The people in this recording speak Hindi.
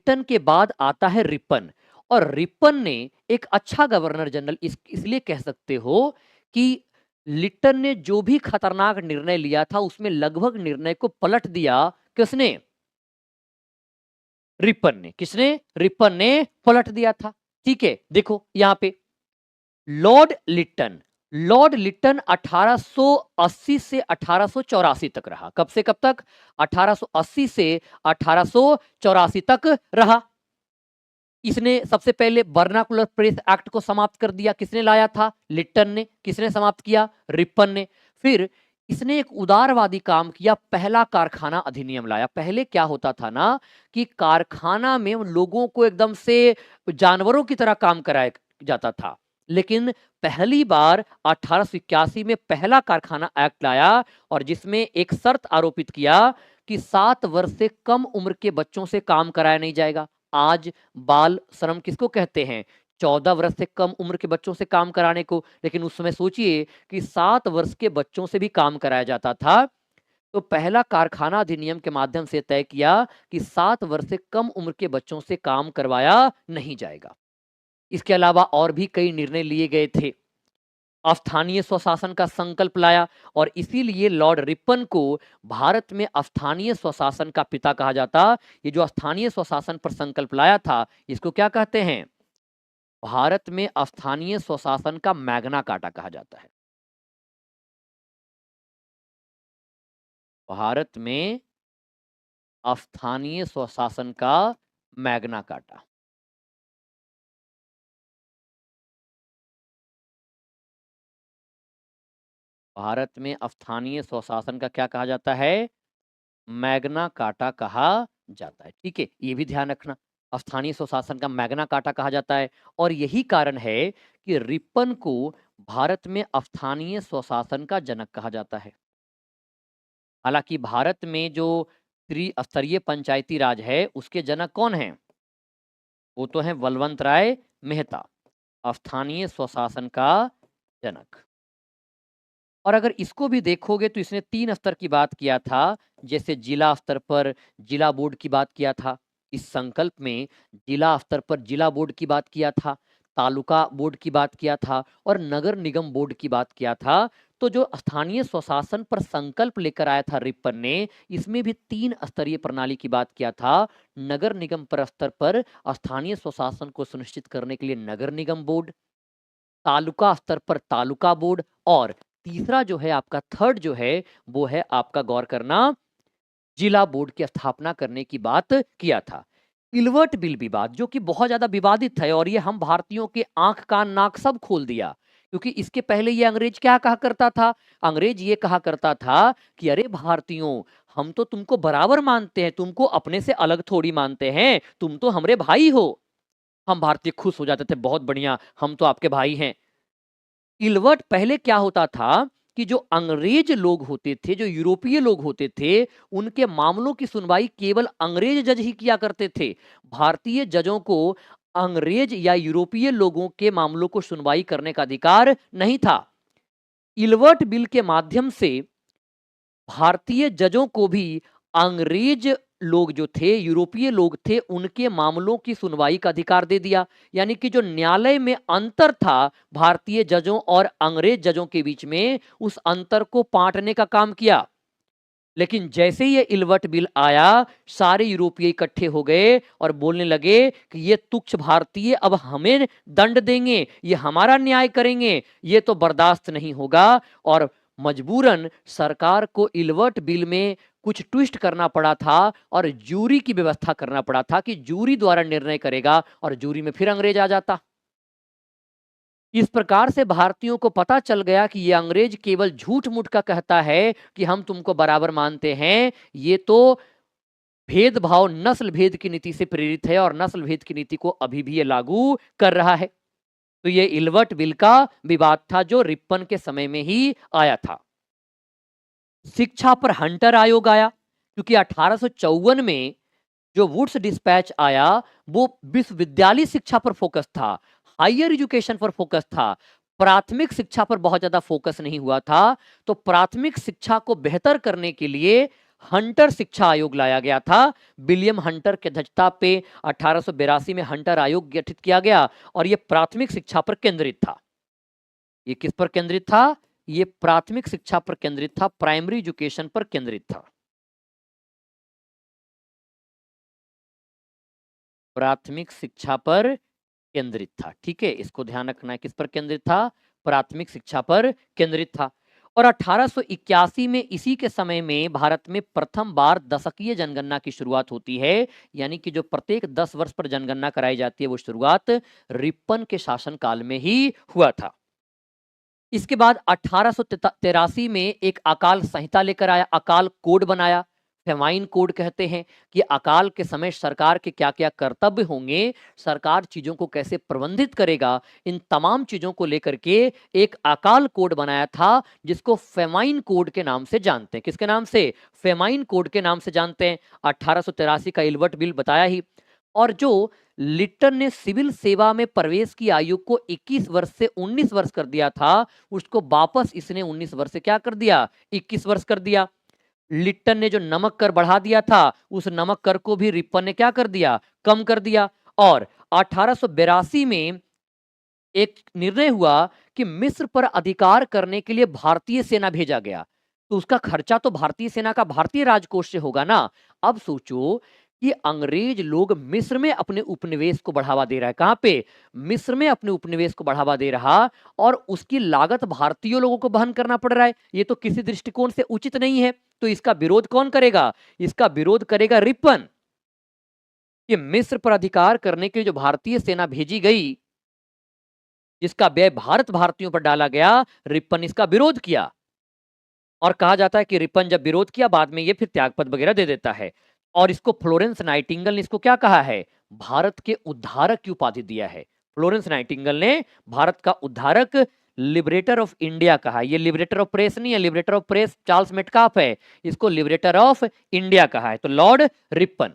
लिट्टन के बाद आता है रिपन, और रिपन ने एक अच्छा गवर्नर जनरल इसलिए कह सकते हो कि लिट्टन ने जो भी खतरनाक निर्णय लिया था उसमें लगभग निर्णय को पलट दिया। किसने? रिपन ने। किसने? रिपन ने पलट दिया था। ठीक है, देखो यहां पे लॉर्ड लिट्टन 1880 से 1884 तक रहा। कब से कब तक? 1880 से 1884 तक रहा। इसने सबसे पहले वर्नाकुलर प्रेस एक्ट को समाप्त कर दिया। किसने लाया था? लिट्टन ने। किसने समाप्त किया? रिपन ने। फिर इसने एक उदारवादी काम किया, पहला कारखाना अधिनियम लाया। पहले क्या होता था ना कि कारखाना में लोगों को एकदम से जानवरों की तरह काम कराया जाता था, लेकिन पहली बार 1881 में पहला कारखाना एक्ट लाया और जिसमें एक शर्त आरोपित किया कि 7 वर्ष से कम उम्र के बच्चों से काम कराया नहीं जाएगा। आज बाल श्रम किसको कहते हैं? 14 वर्ष से कम उम्र के बच्चों से काम कराने को। लेकिन उस समय सोचिए कि 7 वर्ष के बच्चों से भी काम कराया जाता था। तो पहला कारखाना अधिनियम के माध्यम से तय किया कि 7 वर्ष से कम उम्र के बच्चों से काम करवाया नहीं जाएगा। इसके अलावा और भी कई निर्णय लिए गए थे। स्थानीय स्वशासन का संकल्प लाया और इसीलिए लॉर्ड रिपन को भारत में स्थानीय स्वशासन का पिता कहा जाता। ये जो स्थानीय स्वशासन पर संकल्प लाया था, इसको क्या कहते हैं? भारत में स्थानीय स्वशासन का मैग्ना कार्टा कहा जाता है। भारत में स्थानीय स्वशासन का मैग्ना कार्टा। भारत में स्थानीय स्वशासन का क्या कहा जाता है? मैग्ना कार्टा कहा जाता है। ठीक है, ये भी ध्यान रखना, स्थानीय स्वशासन का मैग्ना कार्टा कहा जाता है। और यही कारण है कि रिपन को भारत में स्थानीय स्वशासन का जनक कहा जाता है। हालांकि भारत में जो त्रिस्तरीय पंचायती राज है उसके जनक कौन हैं? वो तो है बलवंत राय मेहता, स्थानीय स्वशासन का जनक। और अगर इसको भी देखोगे तो इसने 3 स्तर की बात किया था, जैसे जिला स्तर पर जिला बोर्ड की बात किया था। इस संकल्प में जिला स्तर पर जिला बोर्ड की बात किया था, तालुका बोर्ड की बात किया था और नगर निगम बोर्ड की बात किया था। तो जो स्थानीय स्वशासन पर संकल्प लेकर आया था रिपन ने, इसमें भी 3 स्तरीय प्रणाली की बात किया था। नगर निगम पर स्तर पर स्थानीय स्वशासन को सुनिश्चित करने के लिए नगर निगम बोर्ड, तालुका स्तर पर तालुका बोर्ड, और तीसरा जो है आपका थर्ड जो है वो है आपका, गौर करना, जिला बोर्ड की स्थापना करने की बात किया था। इलवर्ट बिल विवाद जो कि बहुत ज्यादा विवादित है और ये हम भारतीयों के आंख कान नाक सब खोल दिया, क्योंकि इसके पहले ये अंग्रेज क्या कहा करता था? अंग्रेज ये कहा करता था कि अरे भारतीयों, हम तो तुमको बराबर मानते हैं, तुमको अपने से अलग थोड़ी मानते हैं, तुम तो हमारे भाई हो। हम भारतीय खुश हो जाते थे, बहुत बढ़िया, हम तो आपके भाई हैं। इलवर्ट पहले क्या होता था कि जो अंग्रेज लोग होते थे, जो यूरोपीय लोग होते थे, उनके मामलों की सुनवाई केवल अंग्रेज जज ही किया करते थे। भारतीय जजों को अंग्रेज या यूरोपीय लोगों के मामलों को सुनवाई करने का अधिकार नहीं था। इलवर्ट बिल के माध्यम से भारतीय जजों को भी अंग्रेज लोग जो थे, यूरोपीय लोग थे, उनके मामलों की सुनवाई का अधिकार दे दिया। यानी कि जो न्यायालय में अंतर था भारतीय जजों और अंग्रेज जजों के बीच में, उस अंतर को पाटने का काम किया। लेकिन जैसे ही ये इलवर्ट बिल आया, सारे यूरोपीय इकट्ठे हो गए और बोलने लगे कि ये तुच्छ भारतीय अब हमें दंड देंगे, ये हमारा न्याय करेंगे, ये तो बर्दाश्त नहीं होगा। और मजबूरन सरकार को इलवर्ट बिल में कुछ ट्विस्ट करना पड़ा था और जूरी की व्यवस्था करना पड़ा था कि जूरी द्वारा निर्णय करेगा, और जूरी में फिर अंग्रेज आ जाता। इस प्रकार से भारतीयों को पता चल गया कि ये अंग्रेज केवल झूठ मूठ का कहता है कि हम तुमको बराबर मानते हैं, ये तो भेदभाव, नस्ल भेद की नीति से प्रेरित है और नस्ल भेद की नीति को अभी भी ये लागू कर रहा है। तो ये इलवर्ट बिल का विवाद था जो रिपन के समय में ही आया था। शिक्षा पर हंटर आयोग आया, क्योंकि 1854 में जो वुड्स डिस्पैच आया वो विश्वविद्यालय शिक्षा पर फोकस था, हायर एजुकेशन पर फोकस था, प्राथमिक शिक्षा पर बहुत ज्यादा फोकस नहीं हुआ था। तो प्राथमिक शिक्षा को बेहतर करने के लिए हंटर शिक्षा आयोग लाया गया था। विलियम हंटर के अध्यक्षता पे 1882 में हंटर आयोग गठित किया गया और यह प्राथमिक शिक्षा पर केंद्रित था। ये किस पर केंद्रित था? ये प्राथमिक शिक्षा पर केंद्रित था, प्राइमरी एजुकेशन पर केंद्रित था। प्राथमिक शिक्षा पर केंद्रित था। ठीक है, इसको ध्यान रखना है, किस पर केंद्रित था? प्राथमिक शिक्षा पर केंद्रित था। और 1881 में इसी के समय में भारत में प्रथम बार दशकीय जनगणना की शुरुआत होती है, यानी कि जो प्रत्येक 10 वर्ष पर जनगणना कराई जाती है वो शुरुआत रिपन के शासनकाल में ही हुआ था। इसके बाद 1883 में एक अकाल संहिता लेकर आया, अकाल कोड बनाया, फेमाइन कोड कहते हैं कि अकाल के समय सरकार के क्या क्या कर्तव्य होंगे, सरकार चीजों को कैसे प्रबंधित करेगा, इन तमाम चीजों को लेकर के एक अकाल कोड बनाया था जिसको फेमाइन कोड के नाम से जानते हैं। किसके नाम से? फेमाइन कोड के नाम से जानते हैं। 1883 का इल्बर्ट बिल बताया ही। और जो लिट्टन ने सिविल सेवा में प्रवेश की आयु को 21 वर्ष से 19 वर्ष कर दिया था, उसको वापस इसने 19 वर्ष से क्या कर दिया? 21 वर्ष कर दिया। लिट्टन ने जो नमक कर बढ़ा दिया था, उस नमक कर को भी रिपन ने क्या कर दिया? कम कर दिया। और 1882 में एक निर्णय हुआ कि मिस्र पर अधिकार करने के लिए भारतीय सेना भेजा गया, तो उसका खर्चा तो भारतीय सेना का भारतीय राजकोष से होगा ना। अब सोचो कि अंग्रेज लोग मिस्र में अपने उपनिवेश को बढ़ावा दे रहा है। कहां पे? मिस्र में अपने उपनिवेश को बढ़ावा दे रहा, और उसकी लागत भारतीय लोगों को वहन करना पड़ रहा है। ये तो किसी दृष्टिकोण से उचित नहीं है। तो इसका विरोध कौन करेगा? इसका विरोध करेगा रिपन। कि मिस्र पर अधिकार करने के लिए जो भारतीय सेना भेजी गई, जिसका व्यय भारतीयों पर डाला गया, रिपन इसका विरोध किया। और कहा जाता है कि रिपन जब विरोध किया, बाद में ये फिर त्यागपत्र वगैरह दे देता है। और इसको फ्लोरेंस नाइटिंगेल ने इसको क्या कहा है? भारत के उद्धारक की उपाधि दिया है। फ्लोरेंस नाइटिंगेल ने भारत का उद्धारक, लिबरेटर ऑफ इंडिया कहा। ये लिबरेटर ऑफ प्रेस नहीं है, liberator of press Charles Metcalfe है, इसको लिबरेटर ऑफ इंडिया कहा है। तो लॉर्ड रिपन।